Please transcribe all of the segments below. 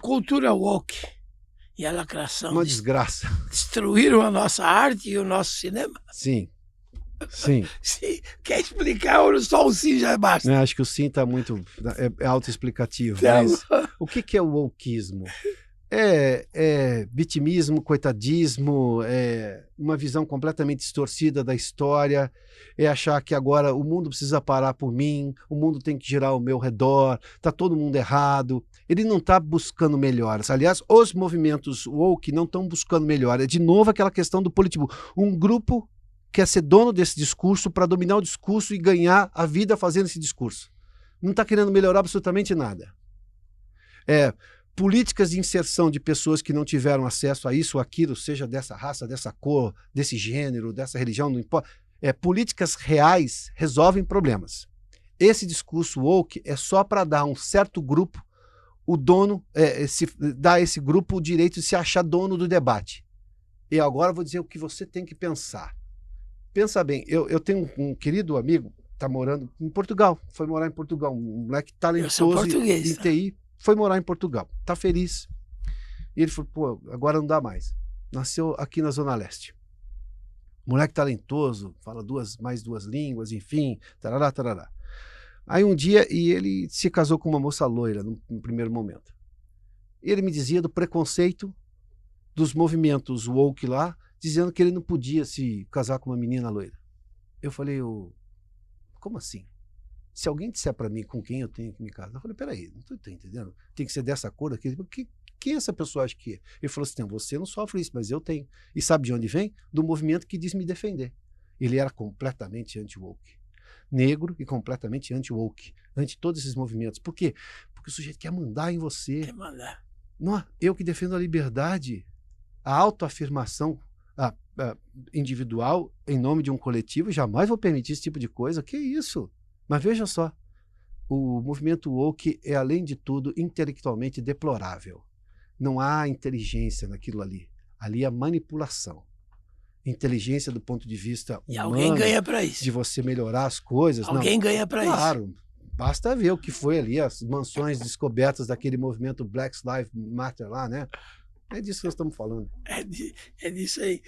cultura woke e a lacração Uma desgraça. destruíram a nossa arte e o nosso cinema? Sim. Sim. Sim. Quer explicar ou só o sim já basta? Acho que o sim está muito... É autoexplicativo. Tá Mas bom. o que é o wokeismo? É vitimismo, coitadismo, é uma visão completamente distorcida da história, é achar que agora o mundo precisa parar por mim, o mundo tem que girar ao meu redor, está todo mundo errado. Ele não está buscando melhoras. Aliás, os movimentos woke não estão buscando melhora. É de novo aquela questão do político. Um grupo quer ser dono desse discurso para dominar o discurso e ganhar a vida fazendo esse discurso. Não está querendo melhorar absolutamente nada. Políticas de inserção de pessoas que não tiveram acesso a isso ou aquilo, seja dessa raça, dessa cor, desse gênero, dessa religião, não importa. Políticas reais resolvem problemas. Esse discurso woke é só para dar a um certo grupo, o dono, dar a esse grupo o direito de se achar dono do debate. E agora eu vou dizer o que você tem que pensar. Pensa bem, eu tenho um querido amigo, está morando em Portugal, foi morar em Portugal, um moleque talentoso em TI, foi morar em Portugal, tá feliz. E ele falou, pô, agora não dá mais. Nasceu aqui na Zona Leste. Moleque talentoso, fala mais duas línguas, enfim, tarará, tarará. Aí um dia, e ele se casou com uma moça loira no primeiro momento. E ele me dizia do preconceito dos movimentos woke lá, dizendo que ele não podia se casar com uma menina loira. Eu falei, como assim? Se alguém disser para mim com quem eu tenho que me casar, eu falei, peraí, não estou entendendo. Tem que ser dessa cor aqui. Quem essa pessoa acha que é? Ele falou assim, você não sofre isso, mas eu tenho. E sabe de onde vem? Do movimento que diz me defender. Ele era completamente anti-woke. Negro e completamente anti-woke. Anti todos esses movimentos. Por quê? Porque o sujeito quer mandar em você. Quer mandar. Não, eu que defendo a liberdade, a autoafirmação individual em nome de um coletivo, jamais vou permitir esse tipo de coisa. Que isso? Mas veja só, o movimento woke é, além de tudo, intelectualmente deplorável. Não há inteligência naquilo ali. Ali há manipulação. Inteligência do ponto de vista humano. E alguém ganha para isso. De você melhorar as coisas. Alguém ganha para isso. Claro, basta ver o que foi ali, as mansões descobertas daquele movimento Black Lives Matter lá, né? É disso que nós estamos falando. É disso aí.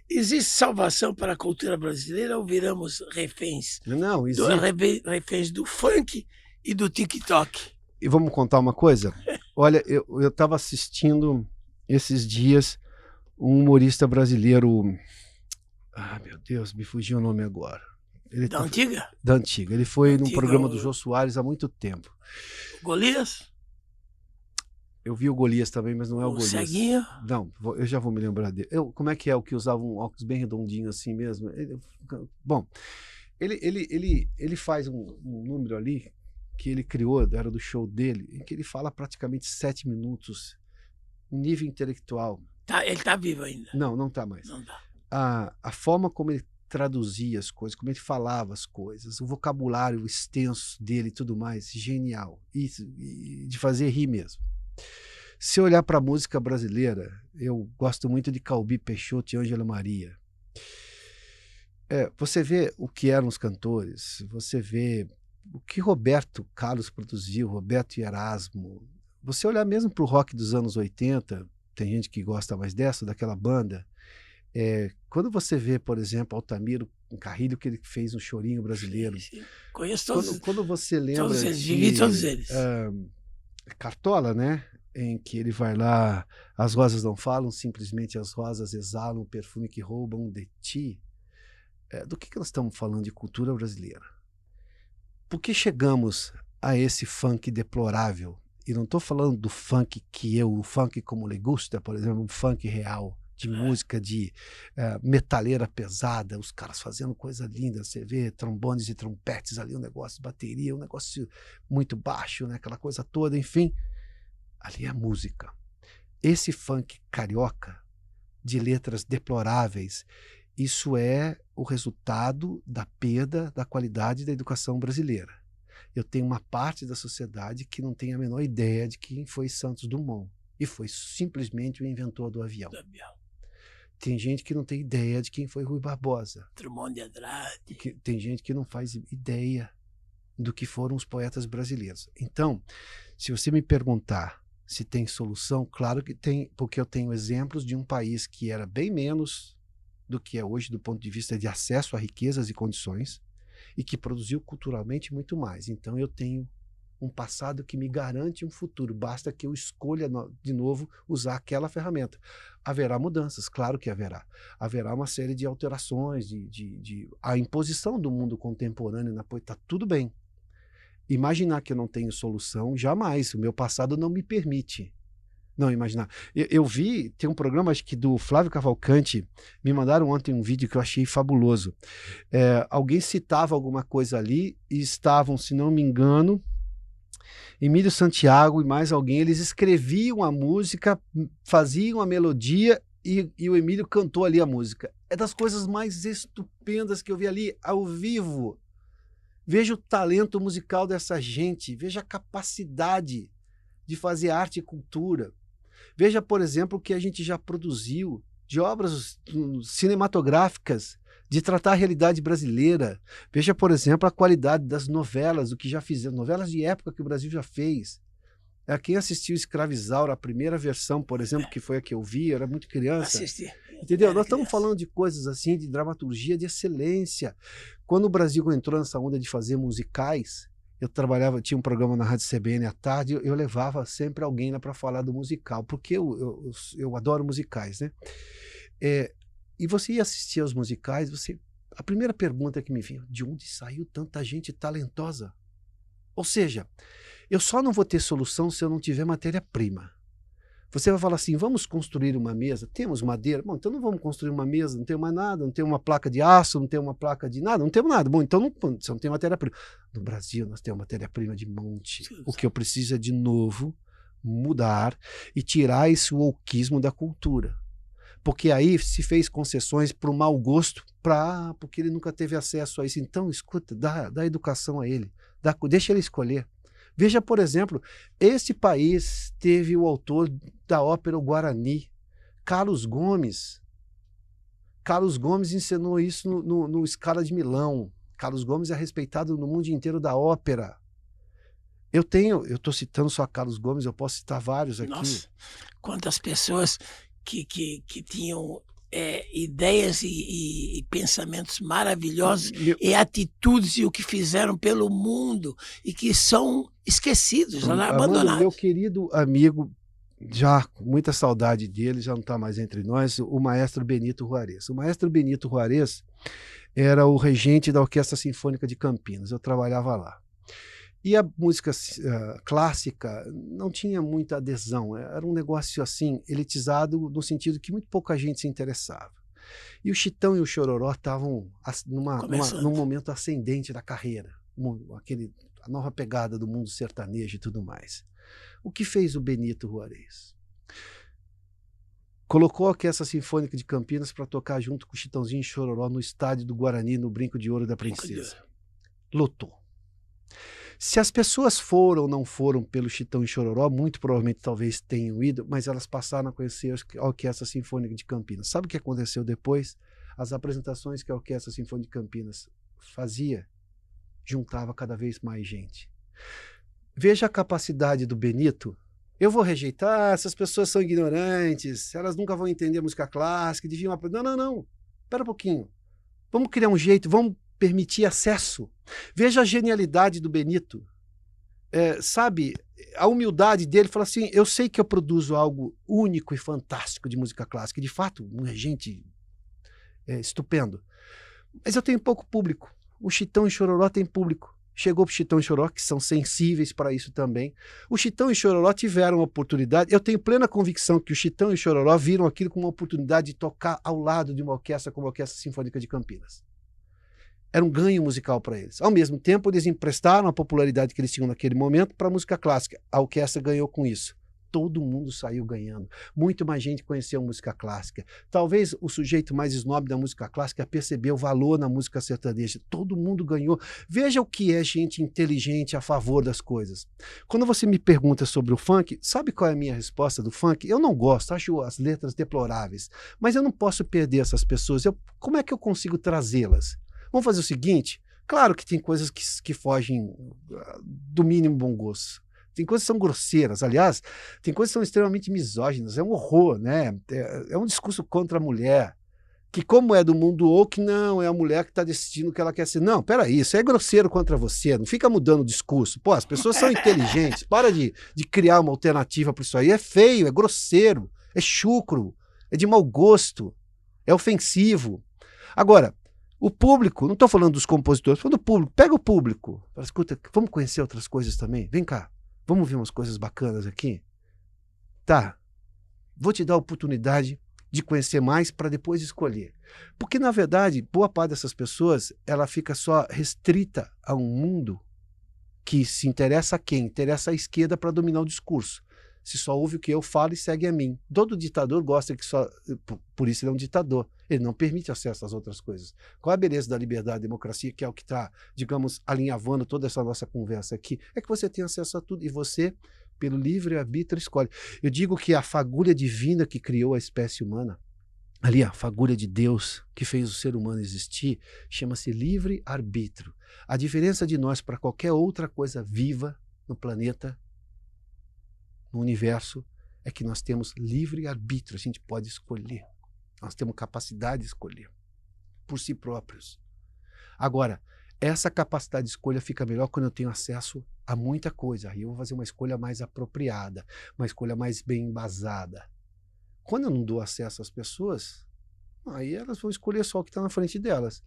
Existe salvação para a cultura brasileira ou viramos reféns? Não, existe. Reféns do funk e do TikTok. E vamos contar uma coisa? Olha, eu estava assistindo esses dias um humorista brasileiro. Ah, meu Deus, me fugiu o nome agora. Da antiga? Da antiga. Ele foi num programa do Jô Soares há muito tempo. Golias? Eu vi o Golias também, mas não é o Golias. Ceguinho? Não, eu já vou me lembrar dele. Como é que é o que usava um óculos bem redondinho assim mesmo? Bom, ele faz um número ali que ele criou, era do show dele, em que ele fala praticamente 7 minutos, um nível intelectual. Ele tá vivo ainda? Não tá mais. Não tá. A forma como ele traduzia as coisas, como ele falava as coisas, o vocabulário extenso dele e tudo mais, genial. E de fazer rir mesmo. Se olhar para a música brasileira, eu gosto muito de Calbi Peixoto e Ângela Maria. Você vê o que eram os cantores, você vê o que Roberto Carlos produziu, Roberto e Erasmo. Você olhar mesmo para o rock dos anos 80, tem gente que gosta mais daquela banda. Quando você vê, por exemplo, Altamiro Carrilho, que ele fez um chorinho brasileiro. Sim. Conheço todos. Quando você lembra todos eles, vivi todos eles. Cartola, né? Em que ele vai lá, as rosas não falam, simplesmente as rosas exalam o perfume que roubam de ti. Do que nós estamos falando de cultura brasileira? Por que chegamos a esse funk deplorável? E não estou falando do funk o funk como le gusta, por exemplo, um funk real, de música de metaleira pesada, os caras fazendo coisa linda, você vê trombones e trompetes ali, um negócio de bateria, um negócio muito baixo, né? Aquela coisa toda, enfim. Ali é a música. Esse funk carioca, de letras deploráveis, isso é o resultado da perda da qualidade da educação brasileira. Eu tenho uma parte da sociedade que não tem a menor ideia de quem foi Santos Dumont, e foi simplesmente o inventor do avião. Tem gente que não tem ideia de quem foi Rui Barbosa. Drummond de Andrade. Tem gente que não faz ideia do que foram os poetas brasileiros. Então, se você me perguntar Se tem solução, claro que tem, porque eu tenho exemplos de um país que era bem menos do que é hoje do ponto de vista de acesso a riquezas e condições e que produziu culturalmente muito mais. Então eu tenho um passado que me garante um futuro, basta que eu escolha de novo usar aquela ferramenta. Haverá mudanças, claro que haverá. Haverá uma série de alterações, a imposição do mundo contemporâneo, está tudo bem. Imaginar que eu não tenho solução, jamais. O meu passado não me permite não imaginar. Eu vi, tem um programa, acho que do Flávio Cavalcante, me mandaram ontem um vídeo que eu achei fabuloso. Alguém citava alguma coisa ali e estavam, se não me engano, Emílio Santiago e mais alguém, eles escreviam a música, faziam a melodia e o Emílio cantou ali a música. É das coisas mais estupendas que eu vi ali, ao vivo. Veja o talento musical dessa gente, veja a capacidade de fazer arte e cultura. Veja, por exemplo, o que a gente já produziu de obras cinematográficas, de tratar a realidade brasileira. Veja, por exemplo, a qualidade das novelas, o que já fizeram, novelas de época que o Brasil já fez. Quem assistiu Escravizaura, a primeira versão, por exemplo, que foi a que eu vi, eu era muito criança. Assisti. Entendeu? Nós estamos falando de coisas assim, de dramaturgia de excelência. Quando o Brasil entrou nessa onda de fazer musicais, eu trabalhava, tinha um programa na Rádio CBN à tarde, eu levava sempre alguém lá para falar do musical, porque eu adoro musicais, né? E você ia assistir aos musicais, a primeira pergunta que me vinha, de onde saiu tanta gente talentosa? Ou seja, eu só não vou ter solução se eu não tiver matéria-prima. Você vai falar assim, vamos construir uma mesa? Temos madeira? Bom, então não vamos construir uma mesa, não tem mais nada, não tem uma placa de aço, não tem uma placa de nada, não temos nada. Bom, então você não tem matéria-prima. No Brasil nós temos matéria-prima de monte. O que eu preciso é, de novo, mudar e tirar esse wokeismo da cultura. Porque aí se fez concessões para o mau gosto, porque ele nunca teve acesso a isso. Então, escuta, dá educação a ele, deixa ele escolher. Veja, por exemplo, esse país teve o autor da ópera O Guarani, Carlos Gomes. Carlos Gomes ensinou isso no Scala de Milão. Carlos Gomes é respeitado no mundo inteiro da ópera. Eu estou citando só Carlos Gomes, eu posso citar vários aqui. Nossa, quantas pessoas que tinham ideias e pensamentos maravilhosos e atitudes e o que fizeram pelo mundo e que são esquecidos, abandonados. Meu querido amigo, já com muita saudade dele, já não está mais entre nós, o maestro Benito Juarez. O maestro Benito Juarez era o regente da Orquestra Sinfônica de Campinas, eu trabalhava lá. E a música clássica não tinha muita adesão, era um negócio assim, elitizado, no sentido que muito pouca gente se interessava. E o Chitão e o Chororó estavam num momento ascendente da carreira, a nova pegada do mundo sertanejo e tudo mais. O que fez o Benito Juarez? Colocou a Orquestra Sinfônica de Campinas para tocar junto com o Chitãozinho e Chororó no estádio do Guarani, no Brinco de Ouro da Princesa. Lotou. Se as pessoas foram ou não foram pelo Chitão e Chororó, muito provavelmente talvez tenham ido, mas elas passaram a conhecer a Orquestra Sinfônica de Campinas. Sabe o que aconteceu depois? As apresentações que a Orquestra Sinfônica de Campinas fazia, juntava cada vez mais gente. Veja a capacidade do Benito. Eu vou rejeitar, essas pessoas são ignorantes, elas nunca vão entender música clássica, deviam aprender. Não. Espera um pouquinho. Vamos criar um jeito, vamos permitir acesso. Veja a genialidade do Benito. Sabe, a humildade dele, fala assim, eu sei que eu produzo algo único e fantástico de música clássica, de fato, um regente estupendo, mas eu tenho pouco público. O Chitão e Chororó tem público. Chegou para o Chitão e Chororó, que são sensíveis para isso também. O Chitão e Chororó tiveram a oportunidade, eu tenho plena convicção que o Chitão e o Chororó viram aquilo como uma oportunidade de tocar ao lado de uma orquestra como a Orquestra Sinfônica de Campinas. Era um ganho musical para eles. Ao mesmo tempo, eles emprestaram a popularidade que eles tinham naquele momento para a música clássica. A orquestra ganhou com isso. Todo mundo saiu ganhando. Muito mais gente conheceu música clássica. Talvez o sujeito mais snob da música clássica percebeu o valor na música sertaneja. Todo mundo ganhou. Veja o que é gente inteligente a favor das coisas. Quando você me pergunta sobre o funk, sabe qual é a minha resposta do funk? Eu não gosto, acho as letras deploráveis. Mas eu não posso perder essas pessoas. Como é que eu consigo trazê-las? Vamos fazer o seguinte, claro que tem coisas que fogem do mínimo bom gosto. Tem coisas que são grosseiras. Aliás, tem coisas que são extremamente misóginas. É um horror, né? É um discurso contra a mulher. Que como é do mundo woke, não, é a mulher que está decidindo o que ela quer ser. Não, peraí, isso é grosseiro contra você. Não fica mudando o discurso. Pô, as pessoas são inteligentes. Para de criar uma alternativa para isso aí. É feio, é grosseiro, é chucro, é de mau gosto, é ofensivo. Agora, o público, não estou falando dos compositores, estou falando do público. Pega o público. Fala, escuta, vamos conhecer outras coisas também? Vem cá. Vamos ver umas coisas bacanas aqui? Tá, vou te dar a oportunidade de conhecer mais para depois escolher. Porque, na verdade, boa parte dessas pessoas, ela fica só restrita a um mundo que se interessa a quem? Interessa à esquerda para dominar o discurso. Se só ouve o que eu falo e segue a mim. Todo ditador gosta que só... Por isso ele é um ditador. Ele não permite acesso às outras coisas. Qual é a beleza da liberdade e democracia, que é o que está, digamos, alinhavando toda essa nossa conversa aqui? É que você tem acesso a tudo e você, pelo livre-arbítrio, escolhe. Eu digo que a fagulha divina que criou a espécie humana, ali a fagulha de Deus que fez o ser humano existir, chama-se livre-arbítrio. A diferença de nós para qualquer outra coisa viva no planeta, no universo, é que nós temos livre-arbítrio, a gente pode escolher. Nós temos capacidade de escolher por si próprios. Agora, essa capacidade de escolha fica melhor quando eu tenho acesso a muita coisa. Aí eu vou fazer uma escolha mais apropriada, uma escolha mais bem embasada. Quando eu não dou acesso às pessoas, aí elas vão escolher só o que está na frente delas.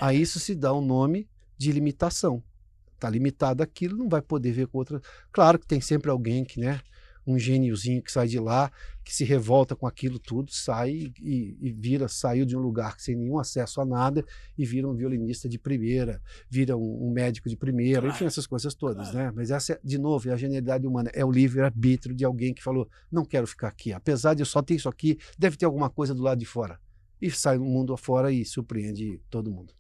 Aí isso se dá um nome de limitação. Está limitado aquilo, não vai poder ver com outra. Claro que tem sempre alguém que, né, um gêniozinho que sai de lá, que se revolta com aquilo tudo, sai e saiu de um lugar sem nenhum acesso a nada e vira um violinista de primeira, vira um médico de primeira, enfim, essas coisas todas, né? Mas essa, de novo, é a genialidade humana, é o livre-arbítrio de alguém que falou, não quero ficar aqui, apesar de eu só ter isso aqui, deve ter alguma coisa do lado de fora. E sai no mundo afora e surpreende todo mundo.